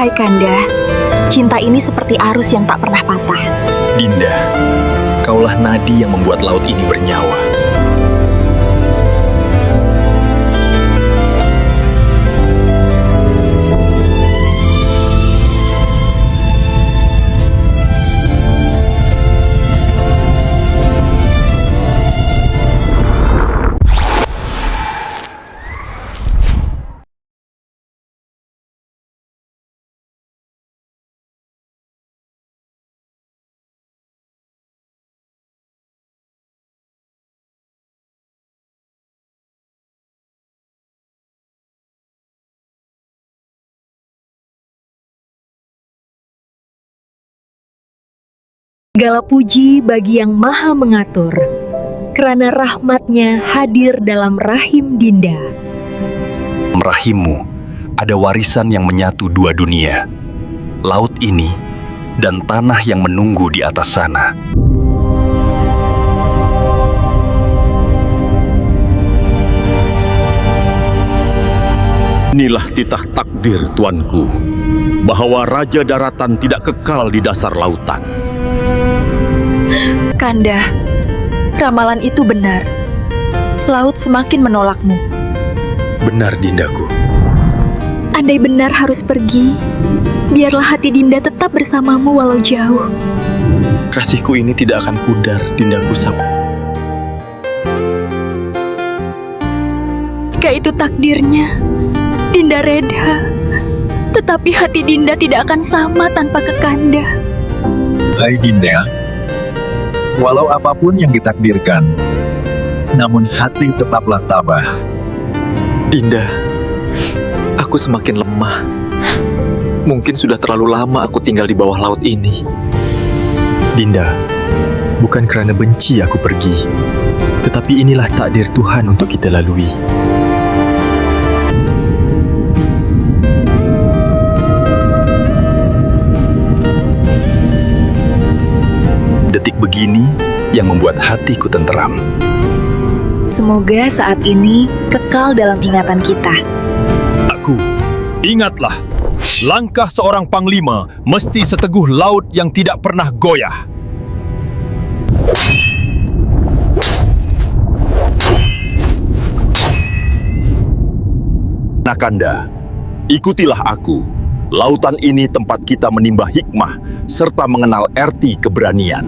Hai Kanda, cinta ini seperti arus yang tak pernah patah. Dinda, kaulah nadi yang membuat laut ini bernyawa. Segala puji bagi Yang Maha Mengatur, kerana rahmat-Nya hadir dalam rahim Dinda. Rahimmu ada warisan yang menyatu dua dunia, laut ini dan tanah yang menunggu di atas sana. Inilah titah takdir tuanku, bahwa Raja Daratan tidak kekal di dasar lautan. Kanda, ramalan itu benar. Laut semakin menolakmu. Benar, Dindaku. Andai benar harus pergi, biarlah hati Dinda tetap bersamamu walau jauh. Kasihku ini tidak akan pudar, Dindaku. Jika itu takdirnya, Dinda reda. Tetapi hati Dinda tidak akan sama tanpa Kekanda. Hai Dinda, walau apapun yang ditakdirkan, namun hati tetaplah tabah. Dinda, aku semakin lemah. Mungkin sudah terlalu lama aku tinggal di bawah laut ini. Dinda, bukan karena benci aku pergi, tetapi inilah takdir Tuhan untuk kita lalui. Detik begini yang membuat hatiku tenteram. Semoga saat ini kekal dalam ingatan kita. Aku, ingatlah, langkah seorang panglima mesti seteguh laut yang tidak pernah goyah. Nakanda, ikutilah aku. Lautan ini tempat kita menimba hikmah serta mengenal erti keberanian.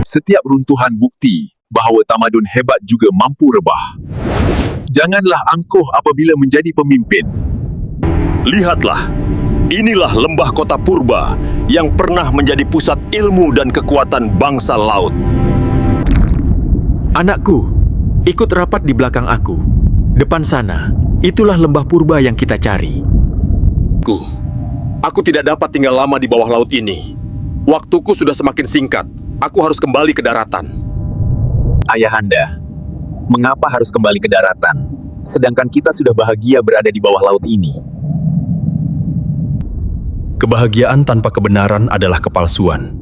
Setiap runtuhan bukti bahwa tamadun hebat juga mampu rebah. Janganlah angkuh apabila menjadi pemimpin. Lihatlah, inilah lembah kota purba yang pernah menjadi pusat ilmu dan kekuatan bangsa laut. Anakku, ikut rapat di belakang aku. Depan sana, itulah lembah purba yang kita cari. Aku tidak dapat tinggal lama di bawah laut ini. Waktuku sudah semakin singkat. Aku harus kembali ke daratan. Ayahanda, mengapa harus kembali ke daratan, sedangkan kita sudah bahagia berada di bawah laut ini? Kebahagiaan tanpa kebenaran adalah kepalsuan.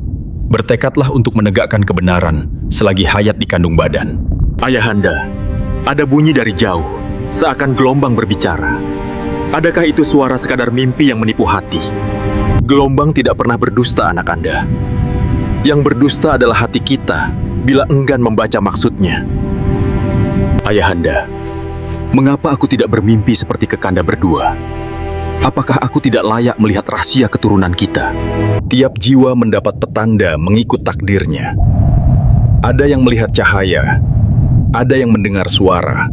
Bertekadlah untuk menegakkan kebenaran selagi hayat di kandung badan. Ayahanda, ada bunyi dari jauh, seakan gelombang berbicara. Adakah itu suara sekadar mimpi yang menipu hati? Gelombang tidak pernah berdusta, anak Anda. Yang berdusta adalah hati kita bila enggan membaca maksudnya. Ayahanda, mengapa aku tidak bermimpi seperti Kekanda berdua? Apakah aku tidak layak melihat rahasia keturunan kita? Tiap jiwa mendapat petanda mengikut takdirnya. Ada yang melihat cahaya, ada yang mendengar suara,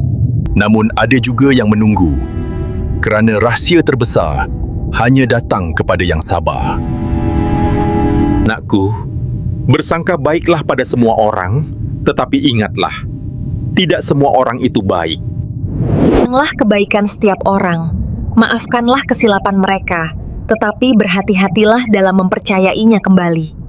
namun ada juga yang menunggu. Kerana rahasia terbesar hanya datang kepada yang sabar. Nakku, bersangka baiklah pada semua orang, tetapi ingatlah, tidak semua orang itu baik. Tenglah kebaikan setiap orang, maafkanlah kesilapan mereka, tetapi berhati-hatilah dalam mempercayainya kembali.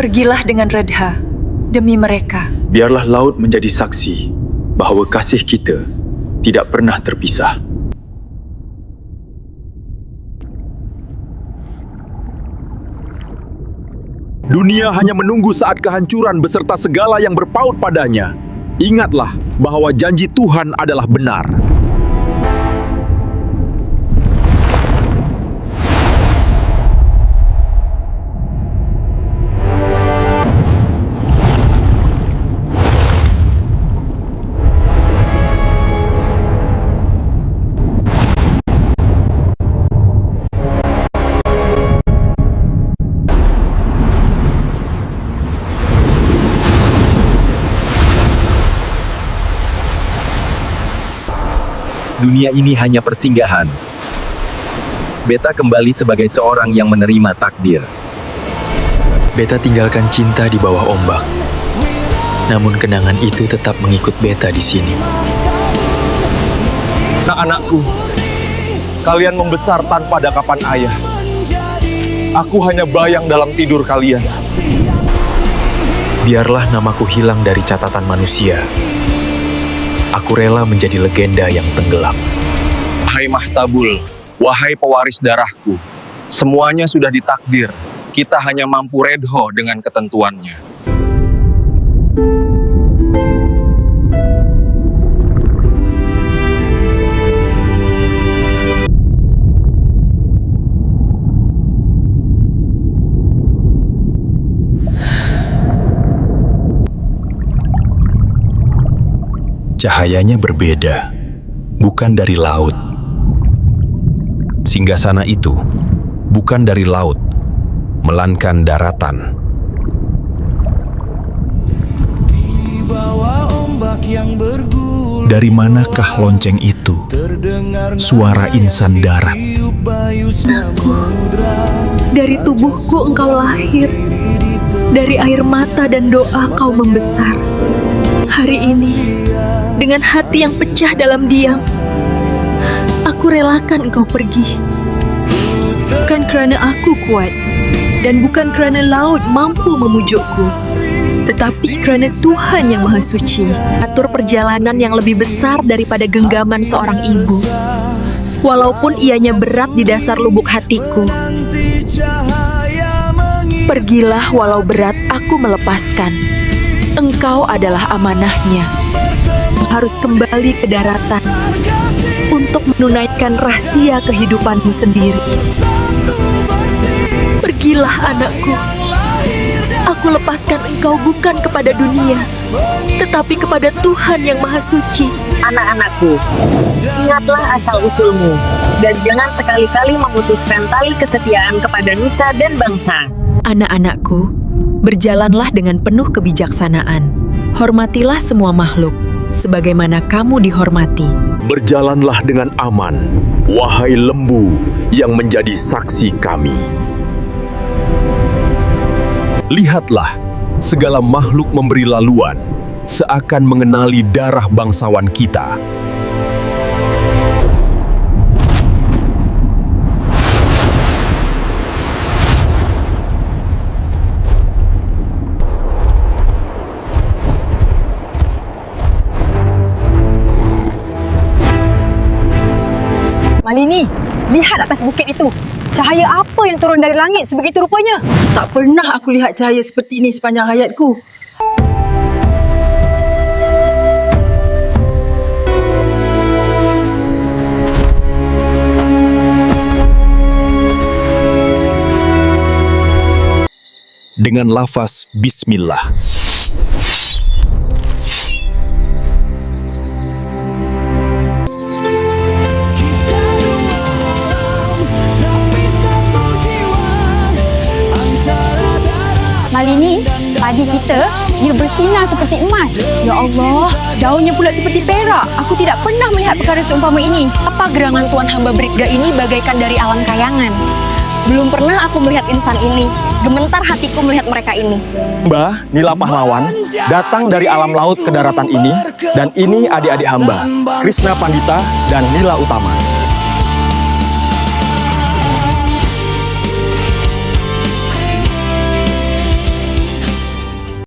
Pergilah dengan redha, demi mereka. Biarlah laut menjadi saksi bahwa kasih kita tidak pernah terpisah. Dunia hanya menunggu saat kehancuran beserta segala yang berpaut padanya. Ingatlah bahwa janji Tuhan adalah benar. Dunia ini hanya persinggahan. Beta kembali sebagai seorang yang menerima takdir. Beta tinggalkan cinta di bawah ombak. Namun kenangan itu tetap mengikut Beta di sini. Anak-anakku, kalian membesar tanpa dakapan ayah. Aku hanya bayang dalam tidur kalian. Biarlah namaku hilang dari catatan manusia. Aku rela menjadi legenda yang tenggelam. Wahai Mahtabul, wahai pewaris darahku, semuanya sudah ditakdir. Kita hanya mampu redho dengan ketentuannya. Cahayanya berbeda, bukan dari laut. Singgasana itu bukan dari laut, melainkan daratan. Dari manakah lonceng itu? Suara insan darat. Anakku, dari tubuhku engkau lahir. Dari air mata dan doa kau membesar. Hari ini, dengan hati yang pecah dalam diam, aku relakan engkau pergi. Bukan kerana aku kuat, dan bukan kerana laut mampu memujukku, tetapi kerana Tuhan yang Maha Suci atur perjalanan yang lebih besar daripada genggaman seorang ibu. Walaupun ianya berat di dasar lubuk hatiku, pergilah walau berat aku melepaskan. Engkau adalah amanahnya. Harus kembali ke daratan untuk menunaikan rahasia kehidupanmu sendiri. Pergilah anakku. Aku lepaskan engkau bukan kepada dunia, tetapi kepada Tuhan yang Maha Suci. Anak-anakku, ingatlah asal-usulmu, dan jangan sekali-kali memutuskan tali kesetiaan kepada nusa dan bangsa. Anak-anakku, berjalanlah dengan penuh kebijaksanaan. Hormatilah semua makhluk, sebagaimana kamu dihormati. Berjalanlah dengan aman, wahai lembu yang menjadi saksi kami. Lihatlah, segala makhluk memberi laluan, seakan mengenali darah bangsawan kita. Malini, lihat atas bukit itu. Cahaya apa yang turun dari langit sebegitu rupanya? Tak pernah aku lihat cahaya seperti ini sepanjang hayatku. Dengan lafaz Bismillah. Malini, padi kita, ia bersinar seperti emas. Ya Allah, daunnya pula seperti perak. Aku tidak pernah melihat perkara seumpama ini. Apa gerangan Tuan Hamba Bribda ini bagaikan dari alam kayangan. Belum pernah aku melihat insan ini. Gementar hatiku melihat mereka ini. Hamba, Nila Pahlawan, datang dari alam laut ke daratan ini, dan ini adik-adik hamba, Krishna Pandita dan Nila Utama.